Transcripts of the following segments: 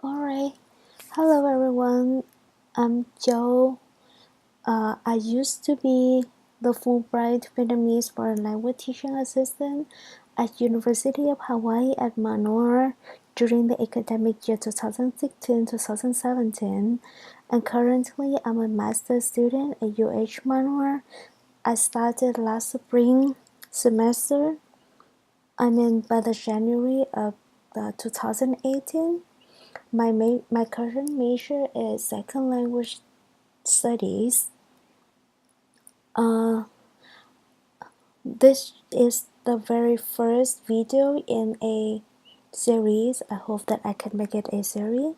Alright, hello everyone. I'm Joe. I used to be the Fulbright Vietnamese foreign language teaching assistant at University of Hawaii at Manoa during the academic year 2016-2017, and currently I'm a master's student at UH Manoa. I started last spring semester. By the January of 2018. My current major is second language studies. This is the very first video in a series. I hope that I can make it a series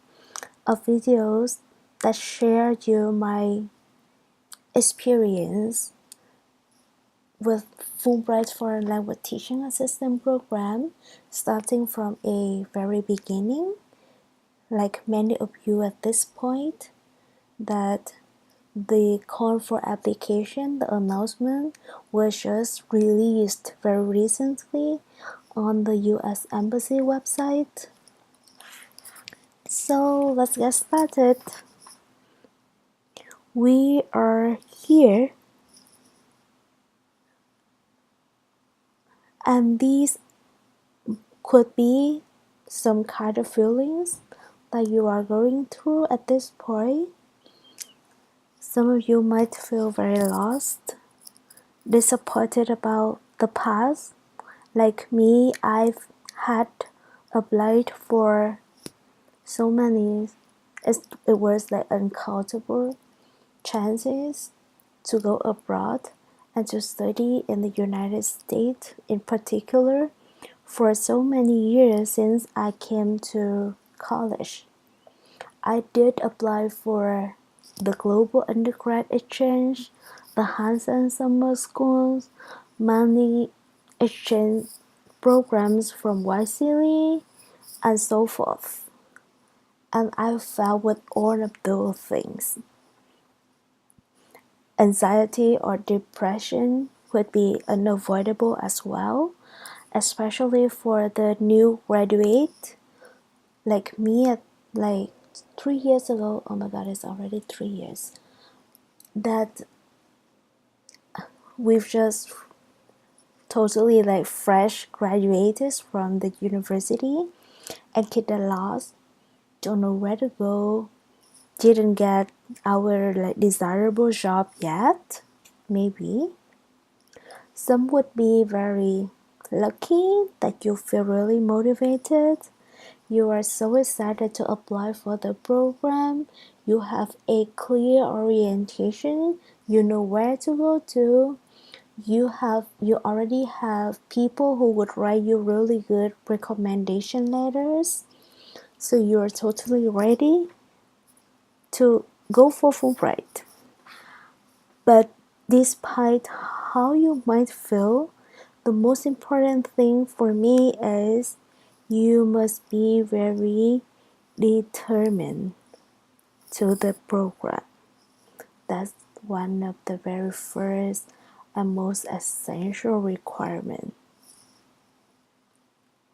of videos that share you my experience with Fulbright Foreign Language Teaching Assistant Program, starting from a very beginning, like many of you at this point, that the call for application, the announcement, was just released very recently on the US Embassy website. So let's get started. We are here, and these could be some kind of feelings that you are going through at this point. Some of you might feel very lost, disappointed about the past. Like me, I've had applied for so many, it was like uncountable chances to go abroad and to study in the United States in particular for so many years since I came to college. I did apply for the Global Undergrad Exchange, the Hansen Summer Schools, many exchange programs from YCLE, and so forth. And I felt with all of those things. Anxiety or depression would be unavoidable as well, especially for the new graduate like me at like 3 years ago. Oh my god, it's already 3 years that we've just totally like fresh graduated from the university and kinda lost, don't know where to go, didn't get our like desirable job yet. Maybe some would be very lucky that you feel really motivated. You are so excited to apply for the program. You have a clear orientation. You know where to go to. You already have people who would write you really good recommendation letters. So you're totally ready to go for Fulbright. But despite how you might feel, the most important thing for me is you must be very determined to the program. That's one of the very first and most essential requirement.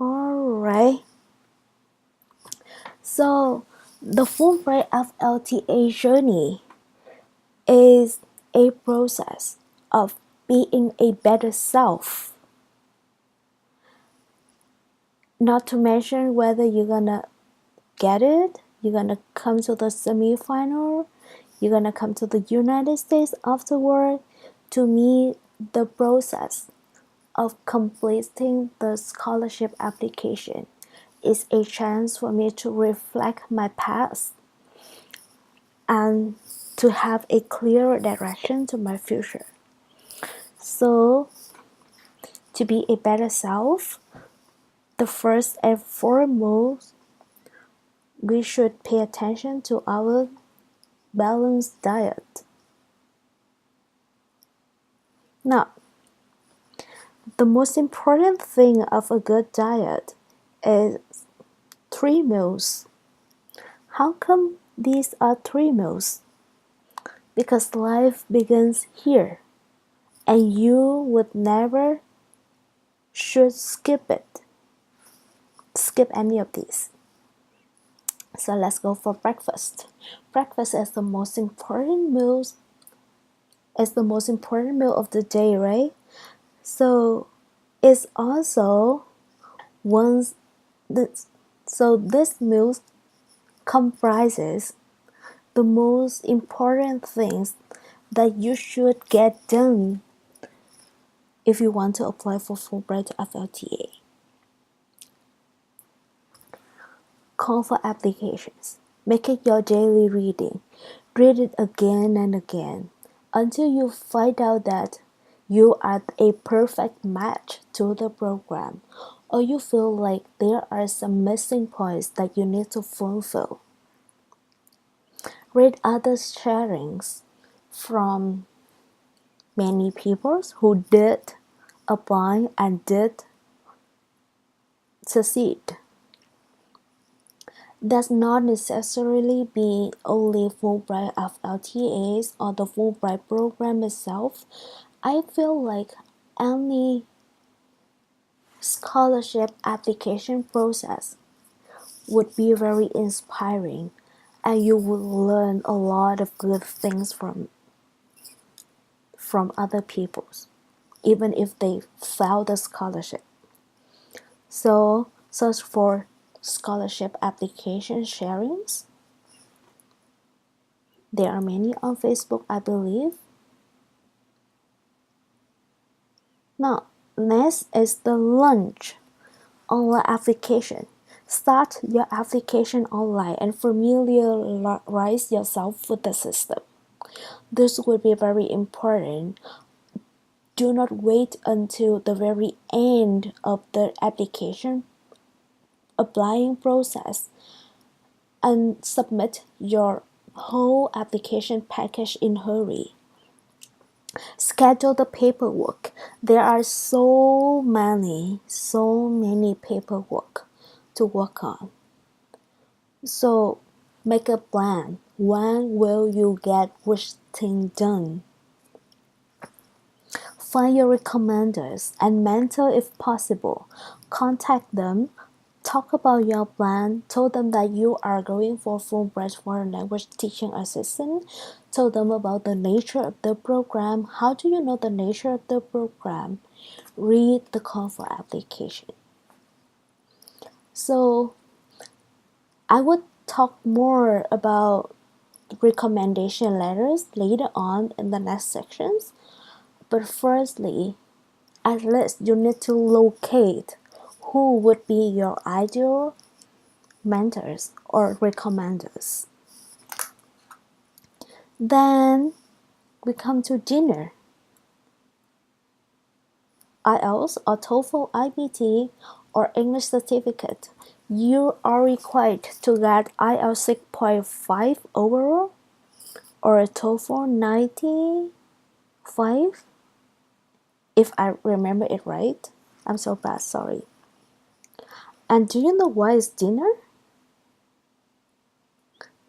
Alright. So the Fulbright FLTA journey is a process of being a better self. Not to mention whether you're gonna get it, you're gonna come to the semi-final, you're gonna come to the United States afterward. To me, the process of completing the scholarship application is a chance for me to reflect my past and to have a clearer direction to my future. So, to be a better self, the first and foremost, we should pay attention to our balanced diet. Now, the most important thing of a good diet is 3 meals. How come these are 3 meals? Because life begins here, and you would never should skip any of these. So let's go for breakfast. Breakfast is the most important meal. Is the most important meal of the day, right? So it's also once this. So this meal comprises the most important things that you should get done if you want to apply for Fulbright FLTA. Call for applications. Make it your daily reading. Read it again and again until you find out that you are a perfect match to the program, or you feel like there are some missing points that you need to fulfill. Read other sharings from many people who did apply and did succeed. Does not necessarily be only Fulbright FLTAs or the Fulbright program itself. I feel like any scholarship application process would be very inspiring, and you would learn a lot of good things from other people's, even if they failed the scholarship. So search for scholarship application sharings. There are many on Facebook, I believe. Now, next is the launch online application. Start your application online and familiarize yourself with the system. This will be very important. Do not wait until the very end of the application applying process and submit your whole application package in hurry. Schedule the paperwork. There are so many paperwork to work on. So make a plan. When will you get which thing done? Find your recommenders and mentor if possible. Contact them. Talk about your plan. Tell them that you are going for Fulbright foreign language teaching assistant. Tell them about the nature of the program. How do you know the nature of the program? Read the call for application. So I would talk more about recommendation letters later on in the next sections. But firstly, at least you need to locate who would be your ideal mentors or recommenders. Then we come to dinner. IELTS or TOEFL IBT or English certificate. You are required to get IELTS 6.5 overall or a TOEFL 95, if I remember it right. I'm so bad, sorry. And do you know why it's dinner?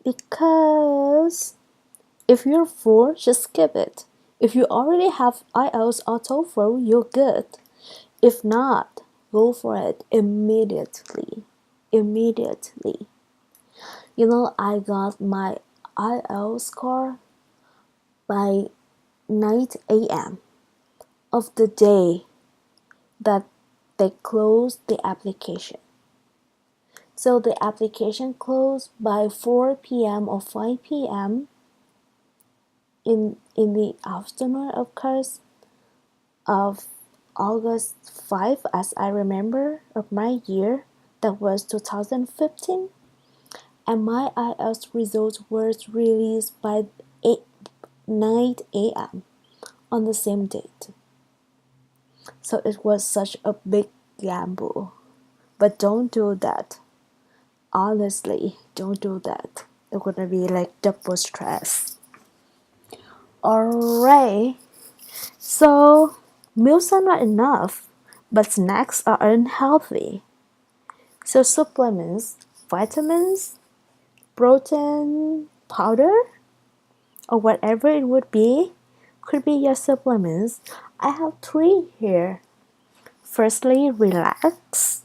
Because if you're full, just skip it. If you already have IELTS or TOEFL, you're good. If not, go for it immediately. Immediately. You know, I got my IELTS score by 9 a.m. of the day that they closed the application. So the application closed by 4 p.m. or 5 p.m. in the afternoon, of course, of August 5, as I remember, of my year, that was 2015. And my IELTS results were released by 9 a.m. on the same date. So it was such a big gamble. But don't do that. Honestly, don't do that. It's gonna be like double stress. Alright, so meals are not enough, but snacks are unhealthy. So supplements, vitamins, protein powder, or whatever it would be, could be your supplements. I have 3 here. Firstly, relax.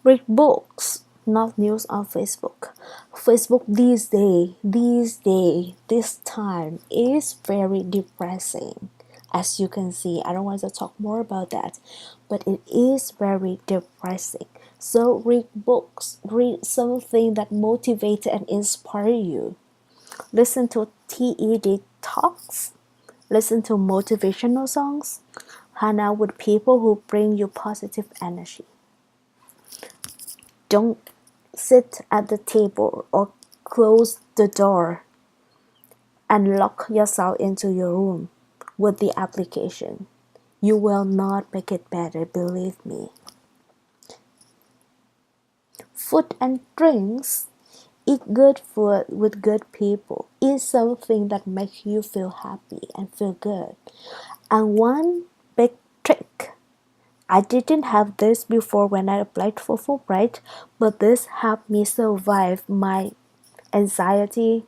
Read books. not news on Facebook. Facebook this time is very depressing. As you can see, I don't want to talk more about that, but it is very depressing. So read books, read something that motivates and inspire you. Listen to TED talks, listen to motivational songs, hang out with people who bring you positive energy. Don't sit at the table or close the door and lock yourself into your room with the application. You will not make it better, believe me. Food and drinks, eat good food with good people, is something that makes you feel happy and feel good. And one big trick, I didn't have this before when I applied for Fulbright, but this helped me survive my anxiety,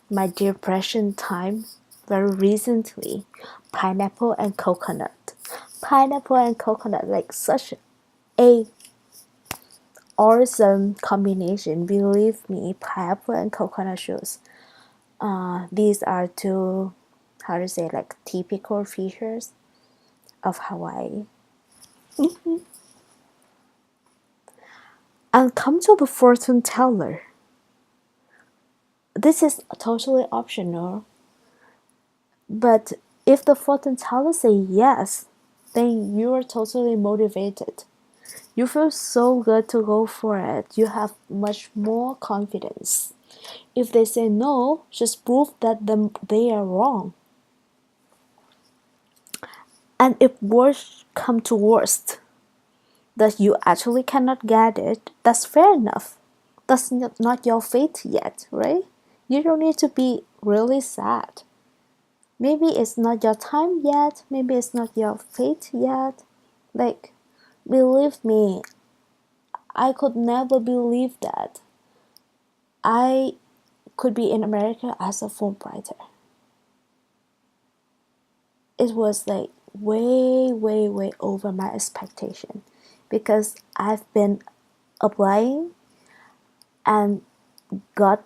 my depression time very recently. Pineapple and coconut. Pineapple and coconut, like such a awesome combination. Believe me, pineapple and coconut juice. These are two, how to say, like typical features of Hawaii. And come to the fortune teller. This is totally optional, but if the fortune teller say yes, then you are totally motivated. You feel so good to go for it. You have much more confidence. If they say no, just prove that they are wrong. And if worst come to worst, that you actually cannot get it, that's fair enough. That's not your fate yet, right? You don't need to be really sad. Maybe it's not your time yet. Maybe it's not your fate yet. Like, believe me, I could never believe that I could be in America as a Fulbrighter. It was like way over my expectation because I've been applying and got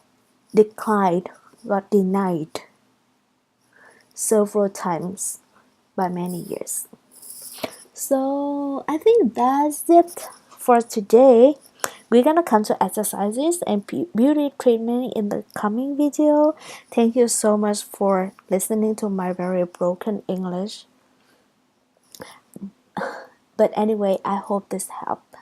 declined, got denied several times by many years. So I think that's it for today. We're gonna come to exercises and beauty treatment in the coming video. Thank you so much for listening to my very broken English. But anyway, I hope this helped.